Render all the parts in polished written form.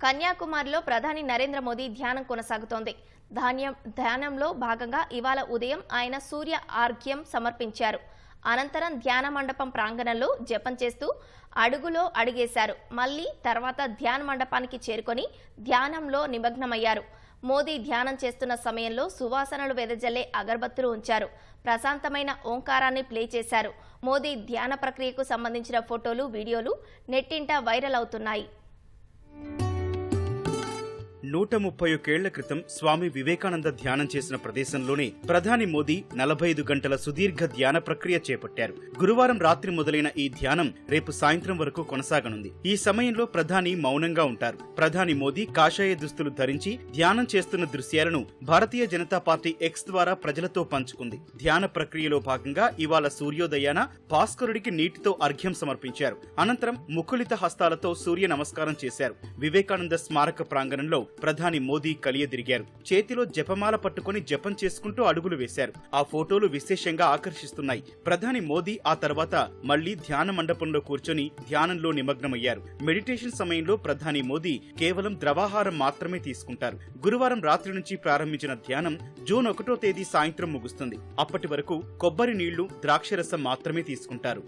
కన్యాకుమారిలో ప్రధాని నరేంద్ర మోదీ ధ్యానం కొనసాగుతోంది. ధ్యానంలో భాగంగా ఇవాళ ఉదయం ఆయన సూర్య ఆర్ఘ్యం సమర్పించారు. అనంతరం ధ్యాన మండపం ప్రాంగణంలో జపం చేస్తూ అడుగులో అడుగేశారు. మళ్లీ తర్వాత ధ్యాన మండపానికి చేరుకొని ధ్యానంలో నిమగ్నమయ్యారు. మోదీ ధ్యానం చేస్తున్న సమయంలో సువాసనలు వెదజల్లే అగరబత్తులు ఉంచారు. ప్రశాంతమైన ఓంకారాన్ని ప్లే చేశారు. మోదీ ధ్యాన ప్రక్రియకు సంబంధించిన ఫోటోలు, వీడియోలు నెట్టింట వైరల్ అవుతున్నాయి. 131 ఏళ్ల క్రితం స్వామి వివేకానంద ధ్యానం చేసిన ప్రదేశంలోనే ప్రధాని మోదీ 45 గంటల సుదీర్ఘ ధ్యాన ప్రక్రియ చేపట్టారు. గురువారం రాత్రి మొదలైన ఈ ధ్యానం రేపు సాయంత్రం వరకు కొనసాగనుంది. ఈ సమయంలో ప్రధాని మౌనంగా ఉంటారు. ప్రధాని మోదీ కాషాయ దుస్తులు ధరించి ధ్యానం చేస్తున్న దృశ్యాలను భారతీయ జనతా పార్టీ ఎక్స్ ద్వారా ప్రజలతో పంచుకుంది. ధ్యాన ప్రక్రియలో భాగంగా ఇవాళ సూర్యోదయాన భాస్కరుడికి నీటితో అర్ఘ్యం సమర్పించారు. అనంతరం ముకుళిత హస్తాలతో సూర్య నమస్కారం చేశారు. వివేకానంద స్మారక ప్రాంగణంలో ప్రధాని మోదీ కలియదిరిగారు. చేతిలో జపమాల పట్టుకుని జపం చేసుకుంటూ అడుగులు వేశారు. ఆ ఫోటోలు విశేషంగా ఆకర్షిస్తున్నాయి. ప్రధాని మోదీ ఆ తర్వాత మళ్లీ ధ్యాన మండపంలో కూర్చొని ధ్యానంలో నిమగ్నమయ్యారు. మెడిటేషన్ సమయంలో ప్రధాని మోదీ కేవలం ద్రవాహారం మాత్రమే తీసుకుంటారు. గురువారం రాత్రి నుంచి ప్రారంభించిన ధ్యానం జూన్ 1వ తేదీ సాయంత్రం ముగుస్తుంది. అప్పటి వరకు కొబ్బరి నీళ్లు, ద్రాక్షరసం మాత్రమే తీసుకుంటారు.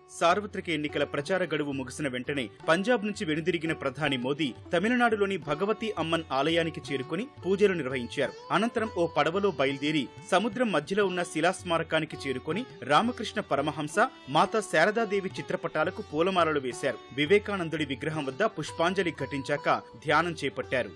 సార్వత్రిక ఎన్నికల ప్రచార గడువు ముగిసిన వెంటనే పంజాబ్ నుంచి వెనుదిరిగిన ప్రధాని మోదీ తమిళనాడులోని భగవతి అమ్మన్ ఆలయానికి చేరుకుని పూజలు నిర్వహించారు. అనంతరం ఓ పడవలో బయలుదేరి సముద్రం మధ్యలో ఉన్న శిలాస్మారకానికి చేరుకుని రామకృష్ణ పరమహంస, మాతా శారదాదేవి చిత్రపటాలకు పూలమాలలు వేశారు. వివేకానందుడి విగ్రహం వద్ద పుష్పాంజలి ఘటించాక ధ్యానం చేపట్టారు.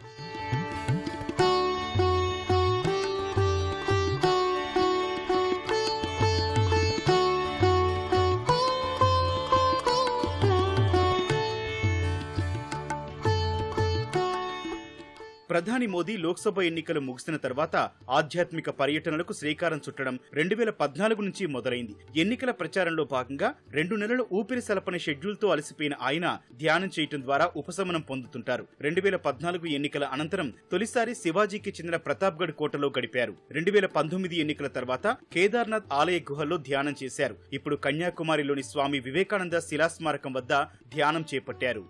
ప్రధాని మోదీ లోక్సభ ఎన్నికలు ముగిసిన తర్వాత ఆధ్యాత్మిక పర్యటనలకు శ్రీకారం చుట్టడం 2014 నుంచి మొదలైంది. ఎన్నికల ప్రచారంలో భాగంగా 2 నెలలు ఊపిరి సలపని షెడ్యూల్తో అలసిపోయిన ఆయన ధ్యానం చేయటం ద్వారా ఉపశమనం పొందుతుంటారు. 2014 ఎన్నికల అనంతరం తొలిసారి శివాజీకి చెందిన ప్రతాప్గఢ్ కోటలో గడిపారు. 2019 ఎన్నికల తర్వాత కేదార్నాథ్ ఆలయ గుహల్లో ధ్యానం చేశారు. ఇప్పుడు కన్యాకుమారిలోని స్వామి వివేకానంద శిలాస్మారకం వద్ద ధ్యానం చేపట్టారు.